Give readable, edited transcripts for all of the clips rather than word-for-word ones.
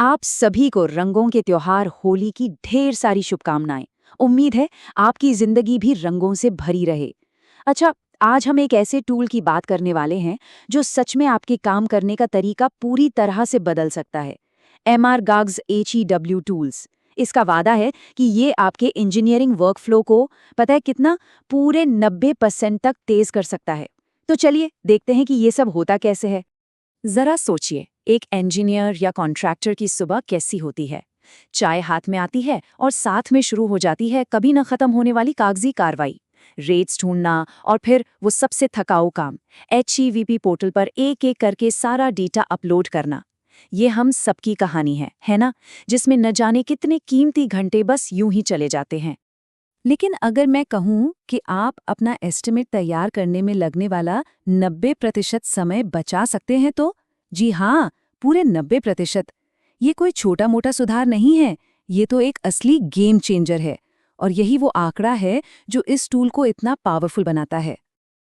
आप सभी को रंगों के त्योहार होली की ढेर सारी शुभकामनाएं। उम्मीद है आपकी जिंदगी भी रंगों से भरी रहे। अच्छा, आज हम एक ऐसे टूल की बात करने वाले हैं जो सच में आपके काम करने का तरीका पूरी तरह से बदल सकता है। MR गाग्स HEW tools. इसका वादा है कि ये आपके इंजीनियरिंग वर्कफ्लो को पता है कितना, पूरे 90% तक तेज कर सकता है। तो चलिए देखते हैं कि ये सब होता कैसे है। जरा सोचिए, एक इंजीनियर या कॉन्ट्रैक्टर की सुबह कैसी होती है। चाय हाथ में आती है और साथ में शुरू हो जाती है कभी न खत्म होने वाली कागजी कार्रवाई। रेट्स ढूंढना और फिर वो सबसे थकाऊ काम, HEVP पोर्टल पर एक एक करके सारा डेटा अपलोड करना। ये हम सबकी कहानी है ना, जिसमें न जाने कितने कीमती घंटे बस यूं ही चले जाते हैं। लेकिन अगर मैं कहूँ कि आप अपना एस्टिमेट तैयार करने में लगने वाला 90% समय बचा सकते हैं तो जी हाँ, पूरे 90%। ये कोई छोटा मोटा सुधार नहीं है, ये तो एक असली गेम चेंजर है। और यही वो आंकड़ा है जो इस टूल को इतना पावरफुल बनाता है।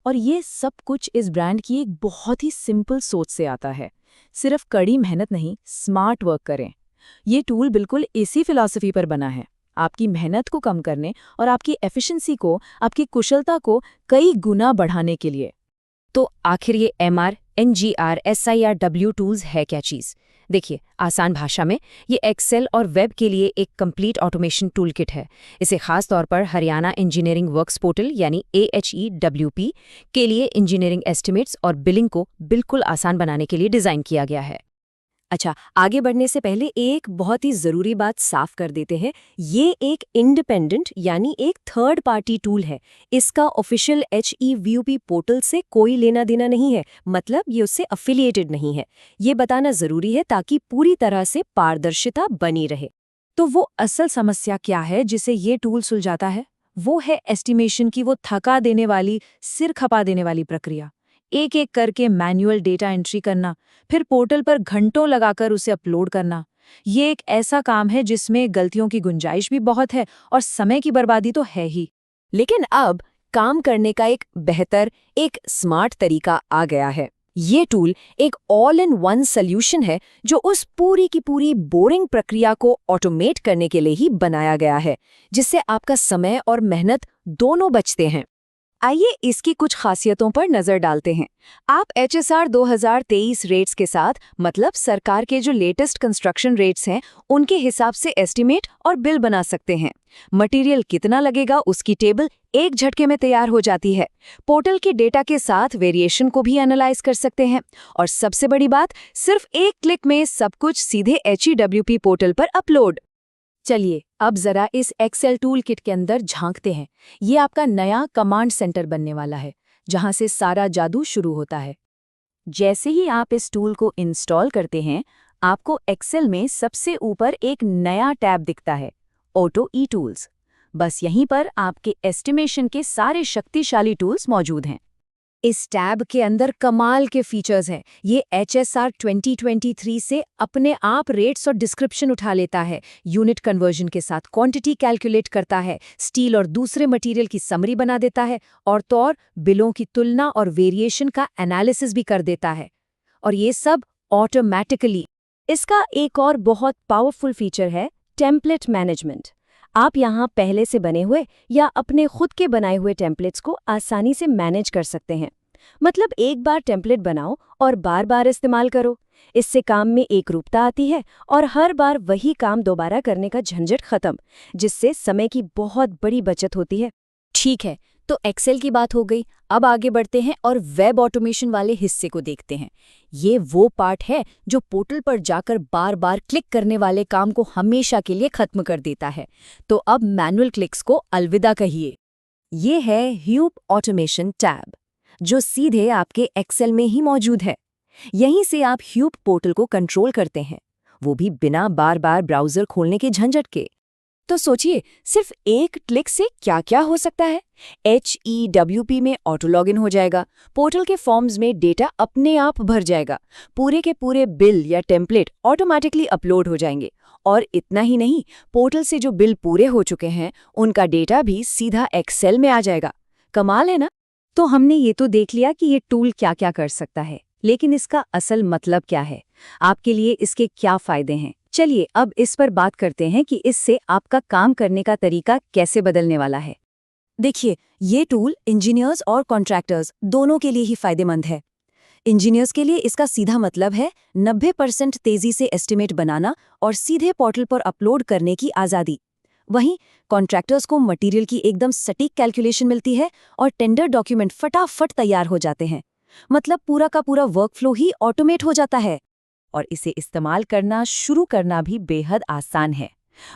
और ये सब कुछ इस ब्रांड की एक बहुत ही सिंपल सोच से आता है। सिर्फ कड़ी मेहनत नहीं, स्मार्ट वर्क करें। ये टूल बिल्कुल इसी फिलॉसफी पर बना है, आपकी मेहनत को कम करने और आपकी एफिशिएंसी को, आपकी कुशलता को कई गुना बढ़ाने के लिए। तो आखिर ये MR, NGR, SIRW टूल्स है क्या चीज़? देखिए, आसान भाषा में ये एक्सेल और वेब के लिए एक कंप्लीट ऑटोमेशन टूलकिट है। इसे खास तौर पर हरियाणा इंजीनियरिंग वर्क्स पोर्टल यानी AHEWP के लिए इंजीनियरिंग एस्टिमेट्स और बिलिंग को बिल्कुल आसान बनाने के लिए डिज़ाइन किया गया है। अच्छा, आगे बढ़ने से पहले एक बहुत ही ज़रूरी बात साफ कर देते हैं। ये एक इंडिपेंडेंट यानी एक थर्ड पार्टी टूल है। इसका ऑफिशियल HEVP पोर्टल से कोई लेना देना नहीं है, मतलब ये उससे अफिलिएटेड नहीं है। ये बताना ज़रूरी है ताकि पूरी तरह से पारदर्शिता बनी रहे। तो वो असल समस्या क्या है जिसे ये टूल सुलझाता है? वो है एस्टिमेशन की वो थका देने वाली, सिर खपा देने वाली प्रक्रिया। एक एक करके मैन्युअल डेटा एंट्री करना, फिर पोर्टल पर घंटों लगाकर उसे अपलोड करना। ये एक ऐसा काम है जिसमें गलतियों की गुंजाइश भी बहुत है और समय की बर्बादी तो है ही। लेकिन अब काम करने का एक बेहतर, एक स्मार्ट तरीका आ गया है। ये टूल एक ऑल इन वन सॉल्यूशन है जो उस पूरी की पूरी बोरिंग प्रक्रिया को ऑटोमेट करने के लिए ही बनाया गया है, जिससे आपका समय और मेहनत दोनों बचते हैं। आइए इसकी कुछ खासियतों पर नजर डालते हैं। आप HSR 2023 रेट्स के साथ, मतलब सरकार के जो लेटेस्ट कंस्ट्रक्शन रेट्स हैं, उनके हिसाब से एस्टिमेट और बिल बना सकते हैं। मटेरियल कितना लगेगा उसकी टेबल एक झटके में तैयार हो जाती है। पोर्टल के डेटा के साथ वेरिएशन को भी एनालाइज कर सकते हैं। और सबसे बड़ी बात, सिर्फ एक क्लिक में सब कुछ सीधे HEWP पोर्टल पर अपलोड। चलिए अब जरा इस एक्सेल टूल किट के अंदर झांकते हैं। ये आपका नया कमांड सेंटर बनने वाला है, जहां से सारा जादू शुरू होता है। जैसे ही आप इस टूल को इंस्टॉल करते हैं, आपको एक्सेल में सबसे ऊपर एक नया टैब दिखता है, ऑटो ई टूल्स। बस यहीं पर आपके एस्टिमेशन के सारे शक्तिशाली टूल्स मौजूद हैं। इस टैब के अंदर कमाल के फीचर्स हैं। ये HSR 2023 से अपने आप रेट्स और डिस्क्रिप्शन उठा लेता है, यूनिट कन्वर्जन के साथ क्वांटिटी कैलकुलेट करता है, स्टील और दूसरे मटेरियल की समरी बना देता है, और तो और बिलों की तुलना और वेरिएशन का एनालिसिस भी कर देता है। और ये सब ऑटोमैटिकली। इसका एक और बहुत पावरफुल फीचर है टेम्पलेट मैनेजमेंट। आप यहाँ पहले से बने हुए या अपने खुद के बनाए हुए टेम्पलेट्स को आसानी से मैनेज कर सकते हैं। मतलब एक बार टेम्पलेट बनाओ और बार बार इस्तेमाल करो। इससे काम में एक रूपता आती है और हर बार वही काम दोबारा करने का झंझट खत्म, जिससे समय की बहुत बड़ी बचत होती है। ठीक है, तो एक्सेल की बात हो गई। अब आगे बढ़ते हैं और वेब ऑटोमेशन वाले हिस्से को देखते हैं। ये वो पार्ट है जो पोर्टल पर जाकर बार बार क्लिक करने वाले काम को हमेशा के लिए खत्म कर देता है। तो अब मैनुअल क्लिक्स को अलविदा कहिए। ये है ह्यूब ऑटोमेशन टैब, जो सीधे आपके एक्सेल में ही मौजूद है। यहीं से आप ह्यूब पोर्टल को कंट्रोल करते हैं, वो भी बिना बार बार ब्राउजर खोलने के झंझट के। तो सोचिए, सिर्फ एक क्लिक से क्या क्या हो सकता है। HEWP में ऑटो लॉगिन हो जाएगा, पोर्टल के फॉर्म्स में डेटा अपने आप भर जाएगा, पूरे के पूरे बिल या टेम्पलेट ऑटोमेटिकली अपलोड हो जाएंगे। और इतना ही नहीं, पोर्टल से जो बिल पूरे हो चुके हैं उनका डेटा भी सीधा एक्सेल में आ जाएगा। कमाल है ना? तो हमने ये तो देख लिया कि ये टूल क्या क्या कर सकता है, लेकिन इसका असल मतलब क्या है, आपके लिए इसके क्या फायदे हैं। चलिए अब इस पर बात करते हैं कि इससे आपका काम करने का तरीका कैसे बदलने वाला है। देखिए, ये टूल इंजीनियर्स और कॉन्ट्रैक्टर्स दोनों के लिए ही फायदेमंद है। इंजीनियर्स के लिए इसका सीधा मतलब है 90% तेजी से एस्टिमेट बनाना और सीधे पोर्टल पर अपलोड करने की आज़ादी। वहीं कॉन्ट्रैक्टर्स को मटेरियल की एकदम सटीक कैलकुलेशन मिलती है और टेंडर डॉक्यूमेंट फटाफट तैयार हो जाते हैं। मतलब पूरा का पूरा वर्कफ्लो ही ऑटोमेट हो जाता है और इसे इस्तेमाल करना शुरू करना भी बेहद आसान है।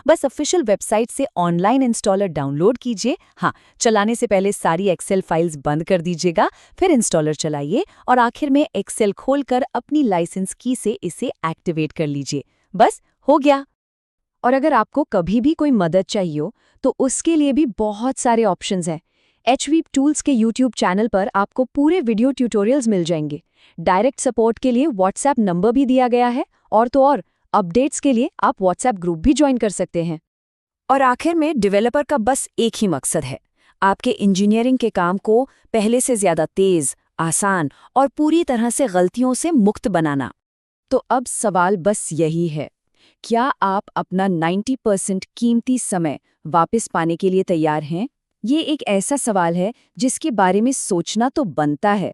बस ऑफिशियल वेबसाइट से ऑनलाइन इंस्टॉलर डाउनलोड कीजिए। हाँ, चलाने से पहले सारी एक्सेल फाइल्स बंद कर दीजिएगा, फिर इंस्टॉलर चलाइए और आखिर में एक्सेल खोलकर अपनी लाइसेंस की से इसे एक्टिवेट कर लीजिए। बस हो गया। और अगर आपको कभी भी कोई मदद चाहिए हो तो उसके लिए भी बहुत सारे ऑप्शंस हैं। एचवीप टूल्स के यूट्यूब चैनल पर आपको पूरे वीडियो ट्यूटोरियल्स मिल जाएंगे। डायरेक्ट सपोर्ट के लिए व्हाट्सएप नंबर भी दिया गया है और तो और अपडेट्स के लिए आप व्हाट्सएप ग्रुप भी ज्वाइन कर सकते हैं। और आखिर में डेवलपर का बस एक ही मकसद है, आपके इंजीनियरिंग के काम को पहले से ज्यादा तेज, आसान और पूरी तरह से गलतियों से मुक्त बनाना। तो अब सवाल बस यही है, क्या आप अपना 90% कीमती समय वापस पाने के लिए तैयार हैं? ये एक ऐसा सवाल है जिसके बारे में सोचना तो बनता है।